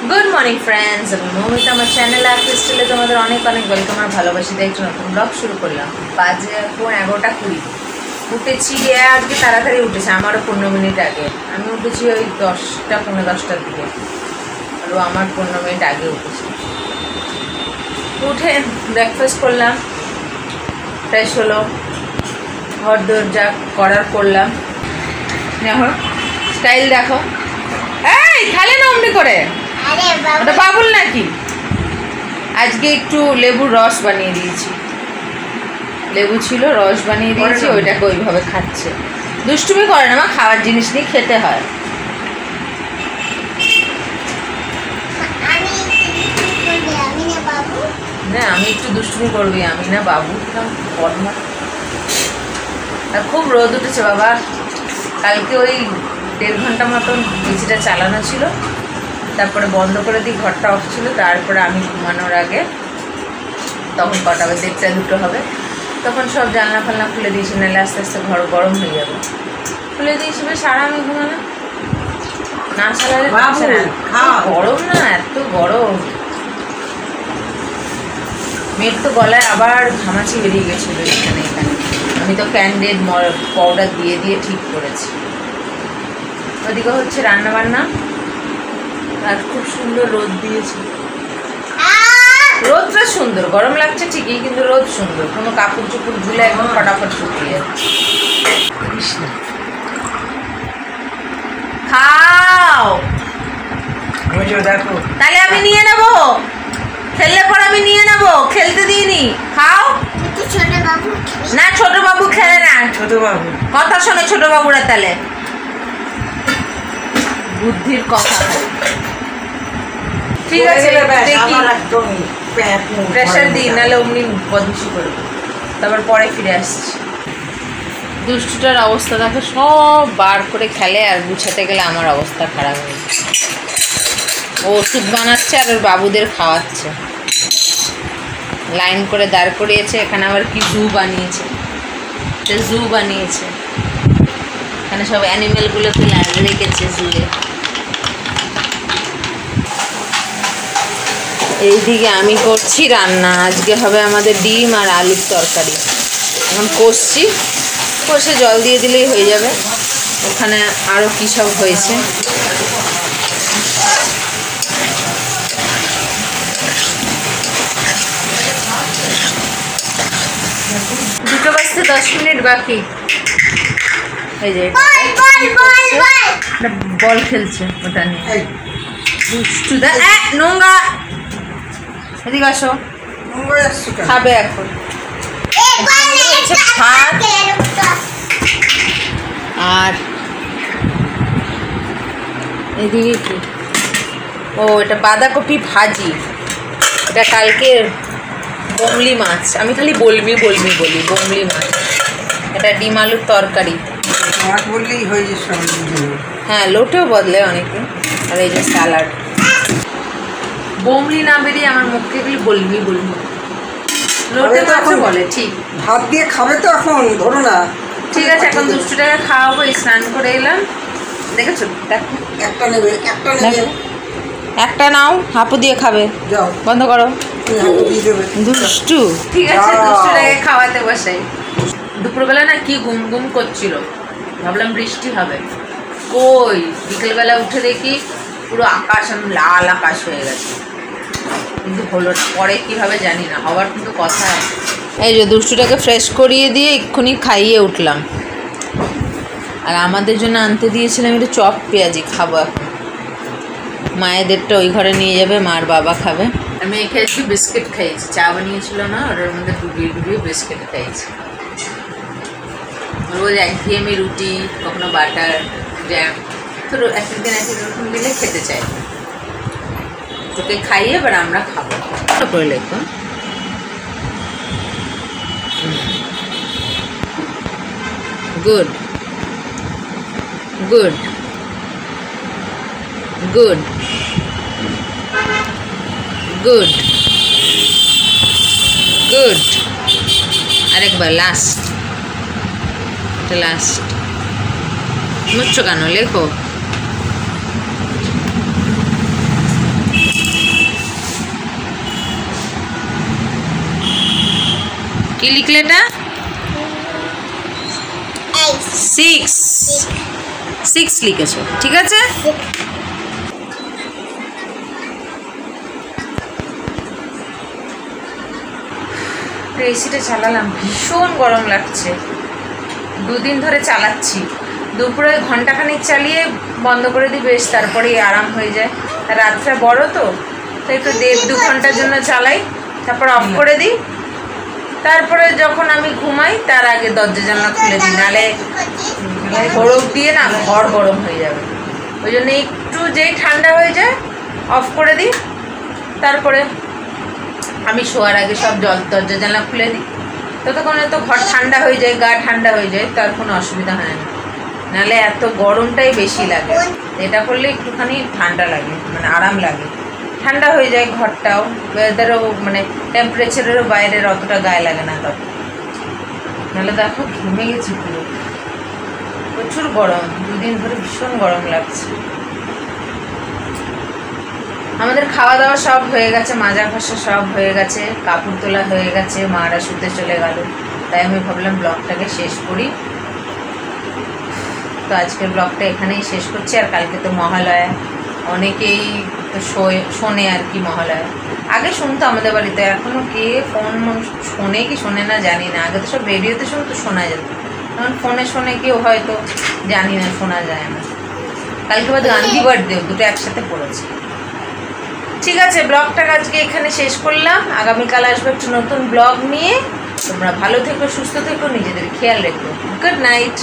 Good morning friends, আমি মৌমিতা। আমার চ্যানেলে আর ক্রিস্টালে তোমাদের অনেক অনেক ওয়েলকাম আর ভালোবাসি। দেখছো নতুন ব্লগ শুরু করলাম। বাজে এখন 11:20। উঠেছি আজকে তাড়াতাড়ি উঠেছে, আমারও 15 মিনিট আগে। আমি উঠেছি ওই 10টা পৌনে 10টার দিকে, আর আমার 15 মিনিট আগে উঠেছি। উঠে ব্রেকফাস্ট করলাম, ফ্রেশ হলো, ঘর দোর যা করার করলাম। দেখো স্টাইল দেখো, এই খালে না অমনি করে, ওটা বাবুল নাকি? আজকে একটু লেবুর রস বানিয়ে দিয়েছি, লেবু ছিল রস বানিয়ে দিয়েছি, ওইটাকে ওইভাবে খাচ্ছে। দুষ্টুমি করে না, মা খাওয়ার জিনিস নিয়ে খেতে হয়। হ্যাঁ, আমি একটু দুষ্টুমি করবি, আমি না বাবু। আর খুব রোদ উঠেছে বাবা। কালকে ওই 1.5 ঘন্টা মতন এসিটা চালানো ছিল, তারপরে বন্ধ করে দিই, ঘরটা অফ ছিল। তারপরে আমি ঘুমানোর আগে, তখন কটা হবে, 1:30 2 হবে, তখন সব জানলা ফালনা খুলে দিয়েছি, নাহলে আস্তে আস্তে ঘর গরম হয়ে যাবে। খুলে দিয়েছি, বেশ আরামে ঘুমানো। না চালালে গরম না, এত গরম। মেয়ের তো গলায় আবার ঘামাচি বেরিয়ে গেছিলো এখানে। আমি তো ক্যান্ডেড পাউডার দিয়ে দিয়ে ঠিক করেছি। ওদিকে হচ্ছে রান্না বান্না, আর খুব সুন্দর রোদ দিয়েছে। রোদটা সুন্দর, গরম লাগছে ঠিকই, কিন্তু রোদ সুন্দর। কোনো কাপড় চোপড় ধুলে একদম ফটাফট শুকিয়ে যাচ্ছে। খাও তাহলে আমি নিয়ে নেবো, খেললে পর আমি নিয়ে নেবো, খেলতে দিইনি। খাও না, ছোট বাবু খেলে না। ছোট বাবু কথা শোনে ছোট বাবুরা, তাহলে বুদ্ধির কথা। ঠিক আছে, প্রেশার দিই, নাহলে অমনি বদমাশি করবে। তারপর পরে ফিরে আসছি। দুষ্টুটার অবস্থা দেখো, সব বার করে খেলে, আর গুছাতে গেলে আমার অবস্থা খারাপ হয়ে যায়। ও ওষুধ বানাচ্ছে আর ওর বাবুদের খাওয়াচ্ছে। লাইন করে দাঁড় করিয়েছে। এখানে আবার কি জু বানিয়েছে, জু বানিয়েছে। এখানে সব অ্যানিমেলগুলোকে রেখেছে জুয়ে। এইদিকে আমি করছি রান্না। আজকে হবে আমাদের ডিম আর আলুর তরকারি। এখন কষছি, কষে জল দিয়ে দিলেই হয়ে যাবে। ওখানে আরও কী সব হয়েছে। দুটো বাজতে 10 মিনিট বাকি। এই যে বল খেলছে, ওটা নিয়ে দুষ্টুদা। নোংরা, এদিকে আসো, খাবে এখন ভাত। আর এদিকে কি, ও এটা বাঁধাকপি ভাজি। এটা কালকে বোমলি মাছ, আমি খালি বলবি বলি বোমলি মাছ। এটা ডিম আলুর তরকারি। মাছ বললেই হয়ে যাচ্ছে, হ্যাঁ লোটেও বদলে অনেকে। আর এই যে স্যালাড। বোমলি না বেরিয়ে আমার মুখে গেলে বলবি লোটে মাছও বলে। ঠিক, ভাত দিয়ে খাবে তো এখন, ধরো না। ঠিক আছে, এখন দুষ্টুটাকে খাওয়াবো। স্নান করে এলাম, দেখেছো? দেখো একটা নেবে, একটা নেবে, একটা নাও, হাঁপু দিয়ে খাবে। যাও বন্ধ করো, দুষ্টু। ঠিক আছে, দুষ্টুটাকে খাওয়াতে বসাই। দুপুরবেলা না কি ঘুম ঘুম করছিল, ভাবলাম বৃষ্টি হবে। কই, বিকেলবেলা উঠে দেখি পুরো আকাশ লাল আকাশ হয়ে গেছে, কিন্তু হলো না। পরে কীভাবে জানি না, হওয়ার কিন্তু কথা। এই যে দুষ্টুটাকে ফ্রেশ করিয়ে দিয়ে এক্ষুনি খাইয়ে উঠলাম। আর আমাদের জন্য আনতে দিয়েছিলাম একটু চপ পেঁয়াজি, খাবো এখন। মায়েদেরটা ওই ঘরে নিয়ে যাবে, মার বাবা খাবে। আমি খেয়েছি, বিস্কিট খাইয়েছি, চা বানিয়েছিল না, ওটার মধ্যে ডুবিয়ে বিস্কিট খাইয়েছি। রোজ একঘেয়েমি রুটি, কখনো বাটার জ্যাম, তো এক একদিন এক এক রকম দিলে খেতে চাই। তোকে খাইয়ে এবার আমরা খাবো। করে লিখুন, good good good good good. আরেকবার লাস্ট, লাস্ট। মুচ্ছ কেন, লেখো। কি লিখলে এটা? 6 6 লিখেছো, ঠিক আছে। এসিটা চালালাম, ভীষণ গরম লাগছে, 2 দিন ধরে চালাচ্ছি। দুপুরে ঘন্টাখানিক চালিয়ে বন্ধ করে দিই, বেশ তারপরে আরাম হয়ে যায়। রাতটা বড় তো, তাই একটু 1.5-2 ঘন্টার জন্য চালাই, তারপর অফ করে দিই। তারপরে যখন আমি ঘুমাই তার আগে দরজা জানলা খুলে দিই, নাহলে বরফ দিয়ে না ঘর গরম হয়ে যাবে। ওই জন্য একটু যেই ঠান্ডা হয়ে যায় অফ করে দিই। তারপরে আমি শোয়ার আগে সব দরজা জানলা খুলে দিই, ততক্ষণে তো ঘর ঠান্ডা হয়ে যায়, গা ঠান্ডা হয়ে যায়, তার কোনো অসুবিধা হয় না। নাহলে এত গরমটাই বেশি লাগে, এটা করলে একটুখানি ঠান্ডা লাগে, মানে আরাম লাগে, ঠান্ডা হয়ে যায় ঘরটাও, ওয়েদারও মানে টেম্পারেচারেরও বাইরের অতটা গায়ে লাগে না তখন। নাহলে দেখো ঘেমে গেছি পুরো, প্রচুর গরম, 2 দিন ধরে ভীষণ গরম লাগছে। আমাদের খাওয়া দাওয়া সব হয়ে গেছে, মাজা ঘষা সব হয়ে গেছে, কাপড় তোলা হয়ে গেছে, মারা শুতে চলে গেল। তাই আমি ভাবলাম ব্লগটাকে শেষ করি। তো আজকের ব্লগটা এখানেই শেষ করছি। আর কালকে তো মহালয়া, অনেকেই তো শোনে আর কি মহালয়া। আগে শুনতো আমাদের বাড়িতে, এখনও কে ফোন শোনে কি শোনে না জানি না। আগে তো সব রেডিওতে শুনতো, শোনা যেত, এখন ফোনে শোনে কেউ হয়তো, জানি না, শোনা যায় না। কালকে বাদ গান্ধী বার্থডে, দুটো একসাথে পড়েছে। ঠিক আছে, ব্লগটাকে আজকে এখানে শেষ করলাম। আগামীকাল আসবো একটা নতুন ব্লগ নিয়ে। তোমরা ভালো থেকো, সুস্থ থেকো, নিজেদের খেয়াল রেখো। Good night.